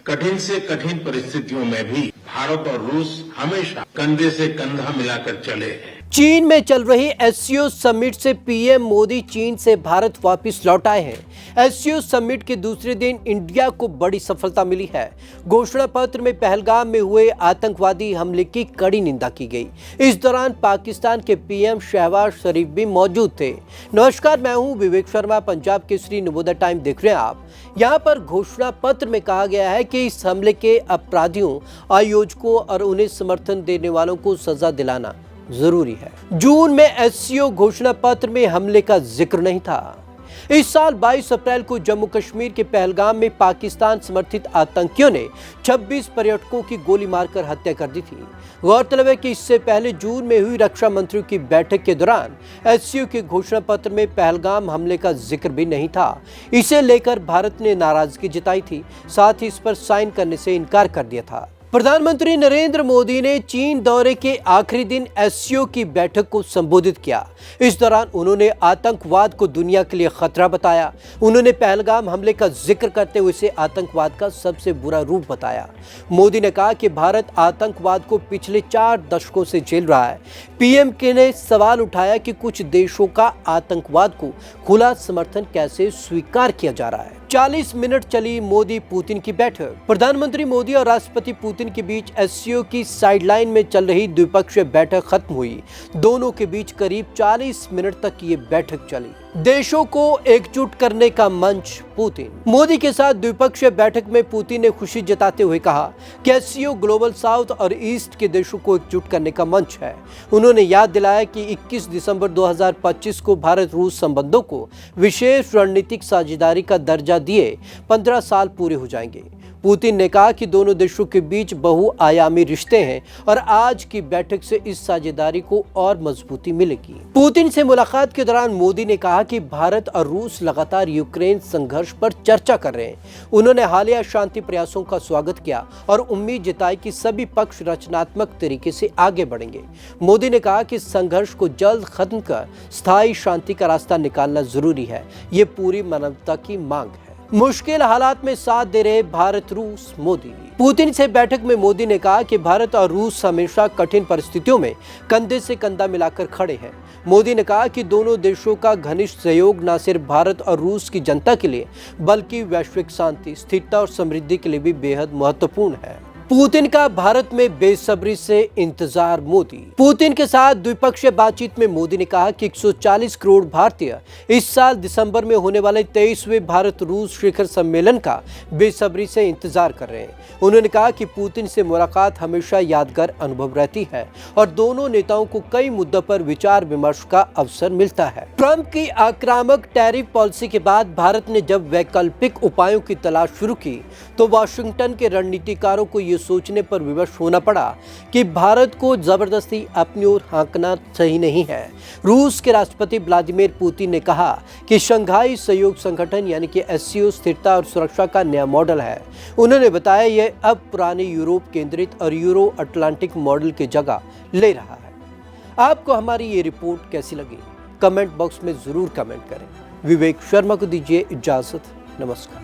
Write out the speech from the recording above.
कठिन से कठिन परिस्थितियों में भी भारत और रूस हमेशा कंधे से कंधा मिलाकर चले हैं। चीन में चल रही एससीओ समिट से पीएम मोदी चीन से भारत वापस लौट आए हैं। एससीओ समिट के दूसरे दिन इंडिया को बड़ी सफलता मिली है। घोषणा पत्र में पहलगाम में हुए आतंकवादी हमले की कड़ी निंदा की गई। इस दौरान पाकिस्तान के पीएम शहबाज शरीफ भी मौजूद थे। नमस्कार, मैं हूं विवेक शर्मा, पंजाब केसरी नवोदय टाइम देख रहे हैं आप। यहाँ पर घोषणा पत्र में कहा गया है कि इस हमले के अपराधियों, आयोजकों और उन्हें समर्थन देने वालों को सजा दिलाना जरूरी है। जून में एससीओ घोषणा पत्र में हमले का जिक्र नहीं था। इस साल 22 अप्रैल को जम्मू कश्मीर के पहलगाम में पाकिस्तान समर्थित आतंकियों ने 26 पर्यटकों की गोली मारकर हत्या कर दी थी। गौरतलब है कि इससे पहले जून में हुई रक्षा मंत्रियों की बैठक के दौरान एससीओ के घोषणा पत्र में पहलगाम हमले का जिक्र भी नहीं था। इसे लेकर भारत ने नाराजगी जताई थी, साथ ही इस पर साइन करने से इनकार कर दिया था। प्रधानमंत्री नरेंद्र मोदी ने चीन दौरे के आखिरी दिन एससीओ की बैठक को संबोधित किया। इस दौरान उन्होंने आतंकवाद को दुनिया के लिए खतरा बताया। उन्होंने पहलगाम हमले का जिक्र करते हुए इसे आतंकवाद का सबसे बुरा रूप बताया। मोदी ने कहा कि भारत आतंकवाद को पिछले 4 दशकों से झेल रहा है। पीएम के ने सवाल उठाया कि कुछ देशों का आतंकवाद को खुला समर्थन कैसे स्वीकार किया जा रहा है। 40 मिनट चली मोदी पुतिन की बैठक। प्रधानमंत्री मोदी और राष्ट्रपति पुतिन के बीच एससीओ की साइडलाइन में चल रही द्विपक्षीय बैठक खत्म हुई। दोनों के बीच करीब 40 मिनट तक ये बैठक चली। देशों को एकजुट करने का मंच पुतिन। मोदी के साथ द्विपक्षीय बैठक में पुतिन ने खुशी जताते हुए कहा कि एससीओ ग्लोबल साउथ और ईस्ट के देशों को एकजुट करने का मंच है। उन्होंने याद दिलाया कि 21 दिसंबर 2025 को भारत रूस संबंधों को विशेष रणनीतिक साझेदारी का दर्जा दिए 15 साल पूरे हो जाएंगे। पुतिन ने कहा कि दोनों देशों के बीच बहुआयामी रिश्ते हैं और आज की बैठक से इस साझेदारी को और मजबूती मिलेगी। पुतिन से मुलाकात के दौरान मोदी ने कहा कि भारत और रूस लगातार यूक्रेन संघर्ष पर चर्चा कर रहे हैं। उन्होंने हालिया शांति प्रयासों का स्वागत किया और उम्मीद जताई कि सभी पक्ष रचनात्मक तरीके से आगे बढ़ेंगे। मोदी ने कहा कि संघर्ष को जल्द खत्म कर स्थायी शांति का रास्ता निकालना जरूरी है। ये पूरी मानवता की मांग है। मुश्किल हालात में साथ दे रहे भारत रूस मोदी। पुतिन से बैठक में मोदी ने कहा कि भारत और रूस हमेशा कठिन परिस्थितियों में कंधे से कंधा मिलाकर खड़े हैं। मोदी ने कहा कि दोनों देशों का घनिष्ठ सहयोग न सिर्फ भारत और रूस की जनता के लिए बल्कि वैश्विक शांति, स्थिरता और समृद्धि के लिए भी बेहद महत्वपूर्ण है। पुतिन का भारत में बेसब्री से इंतजार। मोदी पुतिन के साथ द्विपक्षीय बातचीत में मोदी ने कहा कि 140 करोड़ भारतीय इस साल दिसंबर में होने वाले 23वें भारत रूस शिखर सम्मेलन का बेसब्री से इंतजार कर रहे हैं। उन्होंने कहा कि पुतिन से मुलाकात हमेशा यादगार अनुभव रहती है और दोनों नेताओं को कई मुद्दों पर विचार विमर्श का अवसर मिलता है। ट्रंप की आक्रामक टैरिफ पॉलिसी के बाद भारत ने जब वैकल्पिक उपायों की तलाश शुरू की तो वाशिंगटन के रणनीतिकारों को ये सोचने पर विवश होना पड़ा कि भारत को जबरदस्ती अपनी ओर हाँकना सही नहीं है। रूस के राष्ट्रपति व्लादिमीर पुतिन ने कहा कि शंघाई सहयोग संगठन यानी कि एससीओ स्थिरता और सुरक्षा का नया मॉडल है। उन्होंने बताया यह अब पुराने यूरोप केंद्रित और यूरो अटलांटिक मॉडल की जगह ले रहा है। आपको हमारी ये रिपोर्ट कैसी लगी? कमेंट बॉक्स में जरूर कमेंट करें। विवेक शर्मा को दीजिए इजाजत। नमस्कार।